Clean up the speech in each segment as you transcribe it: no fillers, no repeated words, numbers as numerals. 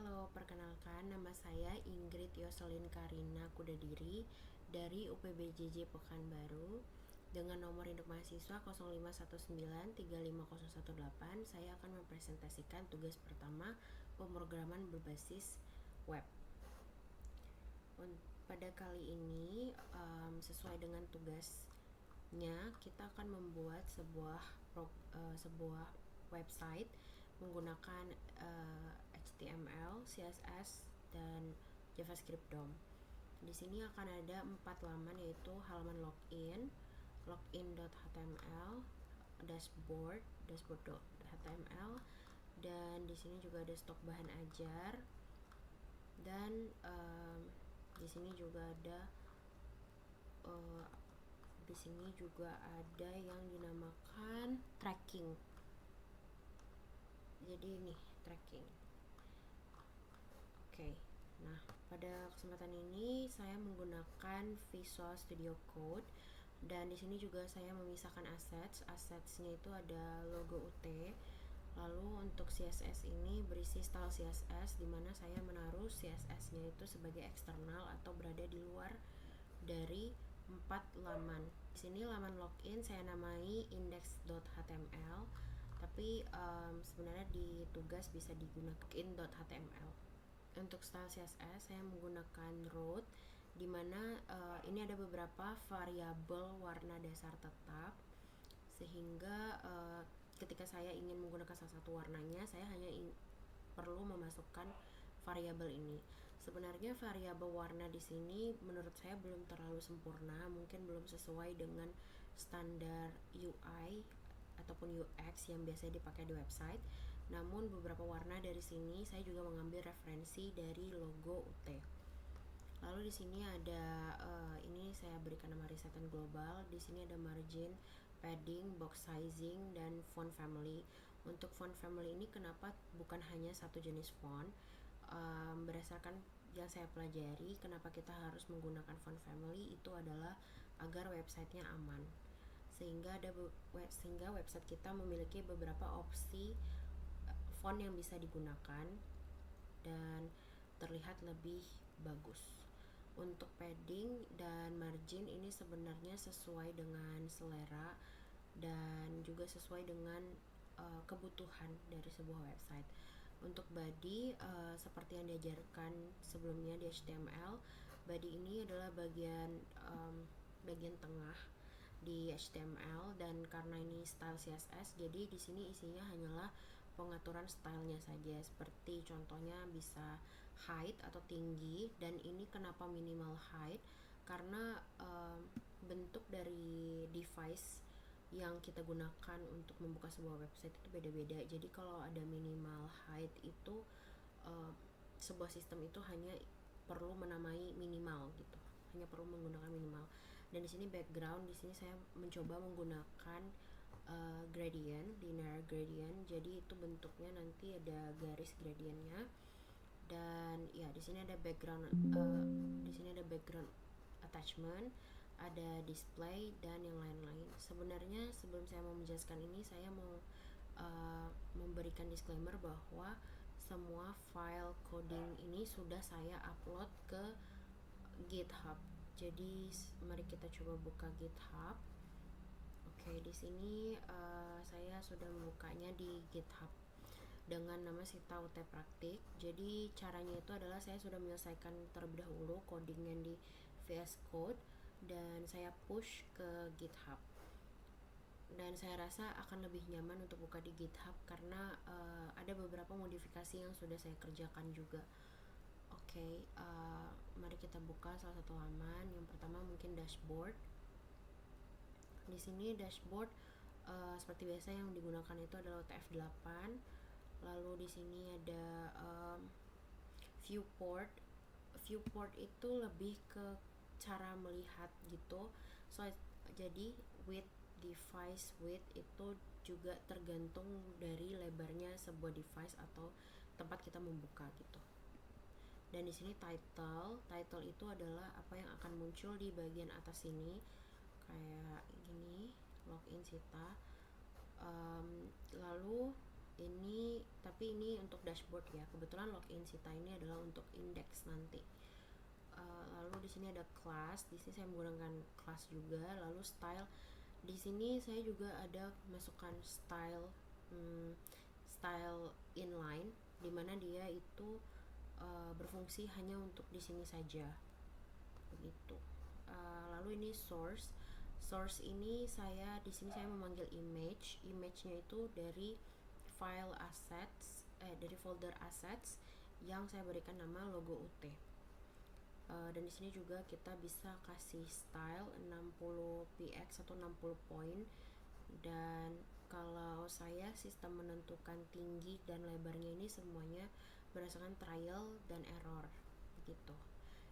Halo, perkenalkan nama saya Ingrid Yoselin Karina Kudadiri dari UPBJJ Pekanbaru dengan nomor induk mahasiswa 0519350018. Saya akan mempresentasikan tugas pertama pemrograman berbasis web. Pada kali ini sesuai dengan tugasnya kita akan membuat sebuah website menggunakan HTML, CSS, dan JavaScript DOM. Di sini akan ada 4 laman, yaitu halaman login, login.html, dashboard.html, dan di sini juga ada stok bahan ajar, dan di sini juga ada yang dinamakan tracking. Jadi ini tracking. Oke. Nah, pada kesempatan ini saya menggunakan Visual Studio Code, dan di sini juga saya memisahkan assetsnya itu ada logo UT. Lalu untuk CSS ini berisi style CSS, di mana saya menaruh CSS-nya itu sebagai eksternal atau berada di luar dari 4 laman. Di sini laman login saya namai index.html, tapi sebenarnya di tugas bisa digunakan in.html. Untuk style CSS saya menggunakan root, dimana ini ada beberapa variabel warna dasar tetap, sehingga ketika saya ingin menggunakan salah satu warnanya, saya hanya perlu memasukkan variabel ini. Sebenarnya variabel warna di sini menurut saya belum terlalu sempurna, mungkin belum sesuai dengan standar UI ataupun UX yang biasanya dipakai di website. Namun beberapa warna dari sini saya juga mengambil referensi dari logo UT. Lalu di sini ada ini saya berikan nama Reset and Global. Di sini ada margin, padding, box sizing, dan font family. Untuk font family ini kenapa bukan hanya satu jenis font? Berdasarkan yang saya pelajari, kenapa kita harus menggunakan font family itu adalah agar websitenya aman, sehingga website kita memiliki beberapa opsi font yang bisa digunakan dan terlihat lebih bagus. Untuk padding dan margin ini sebenarnya sesuai dengan selera dan juga sesuai dengan kebutuhan dari sebuah website. Untuk body, seperti yang diajarkan sebelumnya di HTML, body ini adalah bagian tengah di HTML, dan karena ini style CSS, jadi di sini isinya hanyalah pengaturan stylenya saja, seperti contohnya bisa height atau tinggi. Dan ini kenapa minimal height? Karena bentuk dari device yang kita gunakan untuk membuka sebuah website itu beda-beda. Jadi kalau ada minimal height itu sebuah sistem itu hanya perlu menamai minimal gitu, hanya perlu menggunakan minimal. Dan di sini background, di sini saya mencoba menggunakan gradient, linear gradient. Jadi itu bentuknya nanti ada garis gradientnya. Dan ya di sini ada background, attachment, ada display, dan yang lain-lain. Sebenarnya sebelum saya mau menjelaskan ini, saya mau memberikan disclaimer bahwa semua file coding ini sudah saya upload ke GitHub. Jadi mari kita coba buka GitHub. Oke, di sini saya sudah membukanya di GitHub dengan nama Sita UT Praktik. Jadi caranya itu adalah saya sudah menyelesaikan terlebih dahulu codingnya di VS Code dan saya push ke GitHub. Dan saya rasa akan lebih nyaman untuk buka di GitHub karena ada beberapa modifikasi yang sudah saya kerjakan juga. Oke, mari kita buka salah satu halaman. Yang pertama mungkin dashboard. Di sini dashboard seperti biasa yang digunakan itu adalah UTF-8. Lalu di sini ada viewport. Viewport itu lebih ke cara melihat gitu. Jadi device width itu juga tergantung dari lebarnya sebuah device atau tempat kita membuka gitu. Dan di sini title itu adalah apa yang akan muncul di bagian atas sini, kayak gini, login Sita. Lalu Tapi ini untuk dashboard ya. Kebetulan login Sita ini adalah untuk index nanti. Lalu di sini ada class. Di sini saya menggunakan class juga. Lalu style. Di sini saya juga ada masukkan style inline, dimana dia itu berfungsi hanya untuk di sini saja, begitu. Lalu ini source ini di sini saya memanggil image-nya itu dari file assets, dari folder assets yang saya berikan nama logo UT. Dan di sini juga kita bisa kasih style 60 px atau 60 point, dan kalau saya sistem menentukan tinggi dan lebarnya ini semuanya berdasarkan trial dan error, begitu.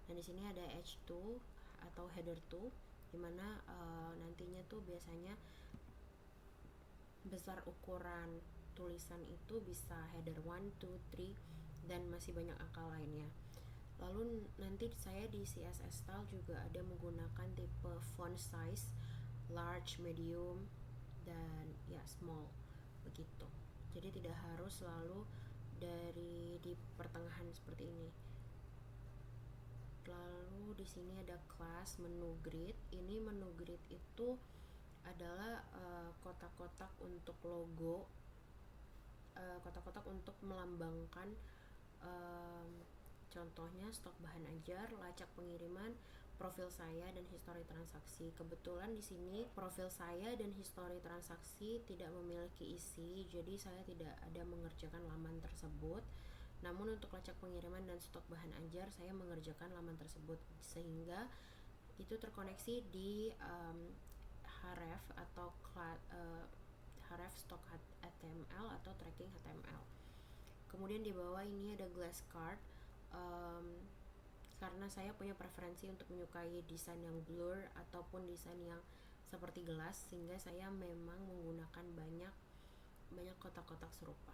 Dan di sini ada h2 atau header 2, dimana nantinya tuh biasanya besar ukuran tulisan itu bisa header 1, 2, 3 dan masih banyak angka lainnya. Lalu nanti saya di CSS style juga ada menggunakan tipe font size large, medium, dan ya small, begitu. Jadi tidak harus selalu di pertengahan seperti ini. Lalu di sini ada class menu grid. Ini menu grid itu adalah kotak-kotak untuk logo, kotak-kotak untuk melambangkan contohnya stok bahan ajar, lacak pengiriman, profil saya, dan histori transaksi. Kebetulan di sini profil saya dan histori transaksi tidak memiliki isi, jadi saya tidak ada mengerjakan laman tersebut. Namun untuk lacak pengiriman dan stok bahan ajar saya mengerjakan laman tersebut, sehingga itu terkoneksi di href atau href stok HTML atau tracking HTML. Kemudian di bawah ini ada glass card, karena saya punya preferensi untuk menyukai desain yang blur ataupun desain yang seperti gelas, sehingga saya memang menggunakan banyak kotak-kotak serupa.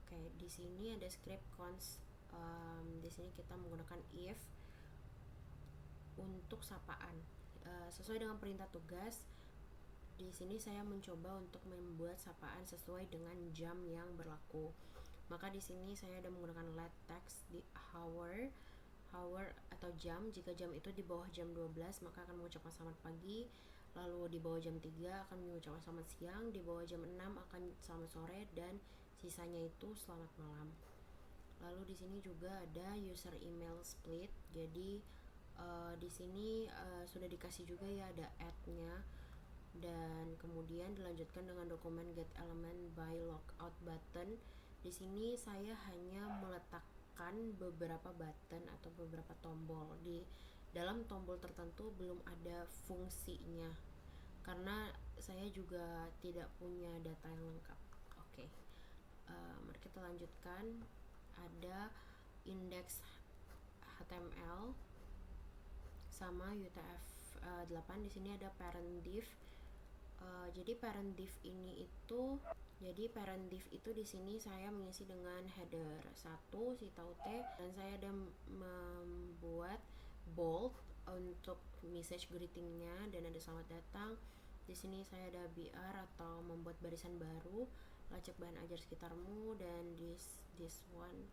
Oke, di sini ada script cons. Di sini kita menggunakan if untuk sapaan. Sesuai dengan perintah tugas, di sini saya mencoba untuk membuat sapaan sesuai dengan jam yang berlaku. Maka di sini saya ada menggunakan let text di hour atau jam. Jika jam itu di bawah jam 12 maka akan mengucapkan selamat pagi. Lalu di bawah jam 3 akan mengucapkan selamat siang, di bawah jam 6 akan selamat sore, dan sisanya itu selamat malam. Lalu di sini juga ada user email split. Jadi di sini sudah dikasih juga ya, ada add-nya, dan kemudian dilanjutkan dengan dokumen get element by logout button. Di sini saya hanya meletakkan beberapa button atau beberapa tombol. Di dalam tombol tertentu belum ada fungsinya karena saya juga tidak punya data yang lengkap. Oke, mari kita lanjutkan. Ada index HTML sama UTF-8. Di sini ada parent div. Jadi parent div di sini saya mengisi dengan header 1 Sita UT, dan saya ada membuat bold untuk message greetingnya, dan ada selamat datang. Di sini saya ada BR atau membuat barisan baru, lacak bahan ajar sekitarmu, dan this one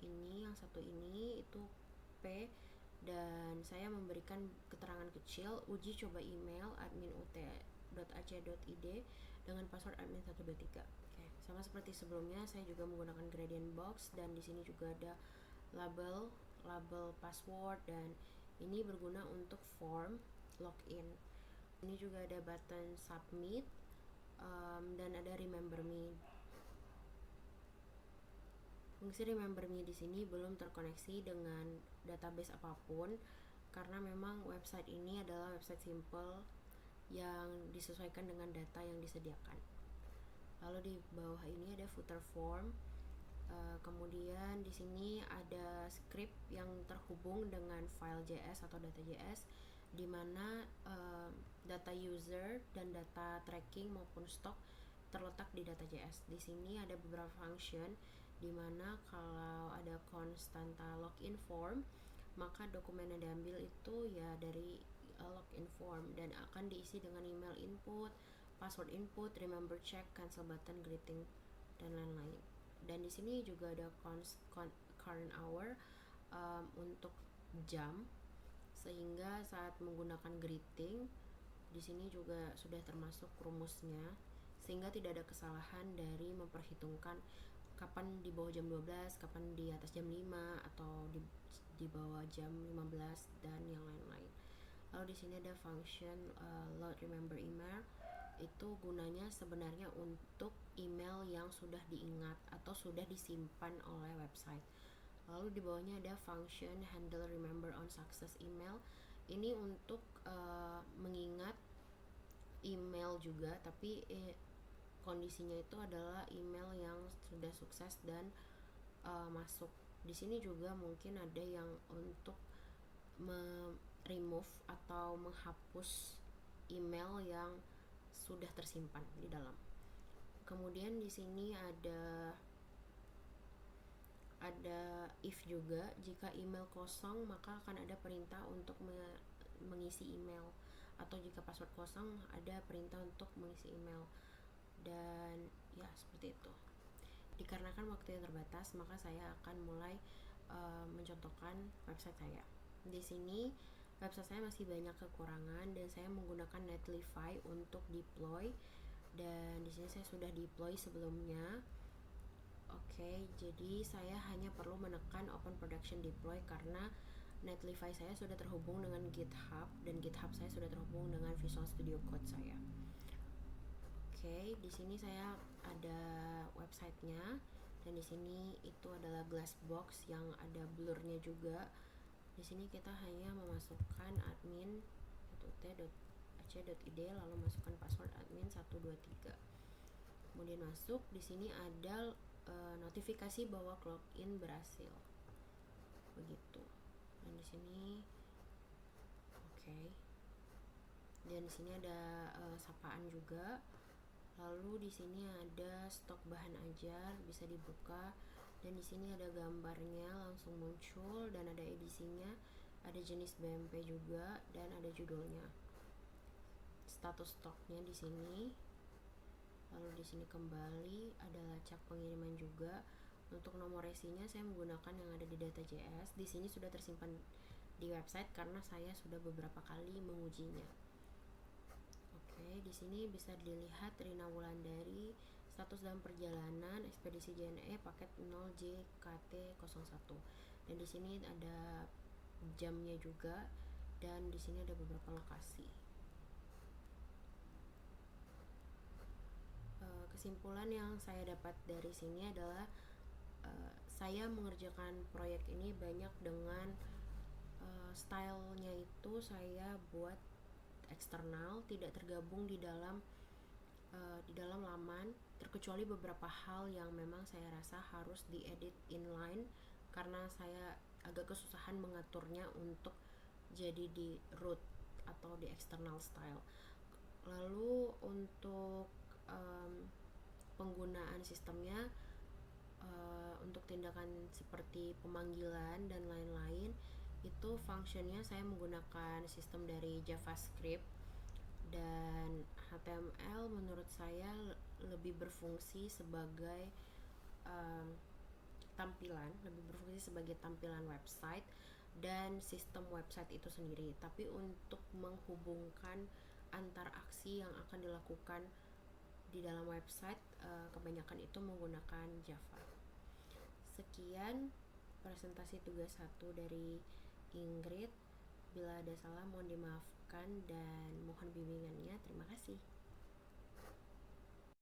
ini, yang satu ini itu P, dan saya memberikan keterangan kecil uji coba email admin.ut.ac.id dengan password admin123. Oke, sama seperti sebelumnya saya juga menggunakan gradient box, dan di sini juga ada label password, dan ini berguna untuk form login. Ini juga ada button submit, dan ada remember me. Fungsi remember me di sini belum terkoneksi dengan database apapun karena memang website ini adalah website simple yang disesuaikan dengan data yang disediakan. Lalu di bawah ini ada footer form. Kemudian di sini ada script yang terhubung dengan file JS atau data JS, di mana data user dan data tracking maupun stok terletak di data JS. Di sini ada beberapa function, di mana kalau ada konstanta login form, maka dokumen yang diambil itu ya dari login form dan akan diisi dengan email input, password input, remember check, cancel button, greeting, dan lain-lain. Dan di sini juga ada current hour untuk jam, sehingga saat menggunakan greeting di sini juga sudah termasuk rumusnya, sehingga tidak ada kesalahan dari memperhitungkan kapan di bawah jam 12, kapan di atas jam 5, atau di bawah jam 15, dan yang lain-lain. Lalu di sini ada function load remember email. Itu gunanya sebenarnya untuk email yang sudah diingat atau sudah disimpan oleh website. Lalu di bawahnya ada function handle remember on success email. Ini untuk mengingat email juga, tapi kondisinya itu adalah email yang sudah sukses dan masuk. Di sini juga mungkin ada yang untuk remove atau menghapus email yang sudah tersimpan di dalam. Kemudian di sini ada if juga. Jika email kosong, maka akan ada perintah untuk mengisi email, atau jika password kosong, ada perintah untuk mengisi email. Dan ya, seperti itu. Dikarenakan waktu yang terbatas, maka saya akan mulai mencontohkan website saya. Di sini website saya masih banyak kekurangan dan saya menggunakan Netlify untuk deploy, dan di sini saya sudah deploy sebelumnya. Oke, jadi saya hanya perlu menekan Open Production Deploy karena Netlify saya sudah terhubung dengan GitHub, dan GitHub saya sudah terhubung dengan Visual Studio Code saya. Oke, di sini saya ada websitenya, dan di sini itu adalah Glassbox yang ada blurnya juga. Di sini kita hanya memasukkan admin ut.ac.id, lalu masukkan password admin 123. Kemudian masuk. Di sini ada notifikasi bahwa login berhasil. Begitu. Dan di sini oke. Dan di sini ada sapaan juga. Lalu di sini ada stok bahan ajar, bisa dibuka, dan di sini ada gambarnya langsung muncul, dan ada edisinya, ada jenis BMP juga, dan ada judulnya. Status stoknya di sini. Lalu di sini kembali ada lacak pengiriman juga. Untuk nomor resinya saya menggunakan yang ada di data.js. Di sini sudah tersimpan di website karena saya sudah beberapa kali mengujinya. Oke, di sini bisa dilihat Rina Wulandari, status dalam perjalanan ekspedisi JNE paket 0JKT01. Dan di sini ada jamnya juga, dan di sini ada beberapa lokasi. Kesimpulan yang saya dapat dari sini adalah saya mengerjakan proyek ini banyak dengan stylenya itu saya buat eksternal, tidak tergabung di dalam laman, terkecuali beberapa hal yang memang saya rasa harus diedit inline karena saya agak kesusahan mengaturnya untuk jadi di root atau di external style. Lalu untuk penggunaan sistemnya, untuk tindakan seperti pemanggilan dan lain-lain, itu functionnya saya menggunakan sistem dari JavaScript, dan HTML menurut saya lebih berfungsi sebagai tampilan website dan sistem website itu sendiri. Tapi untuk menghubungkan antar aksi yang akan dilakukan di dalam website, kebanyakan itu menggunakan Java. Sekian presentasi tugas 1 dari Ingrid. Bila ada salah mohon dimaafkan dan mohon bimbingannya. Terima kasih.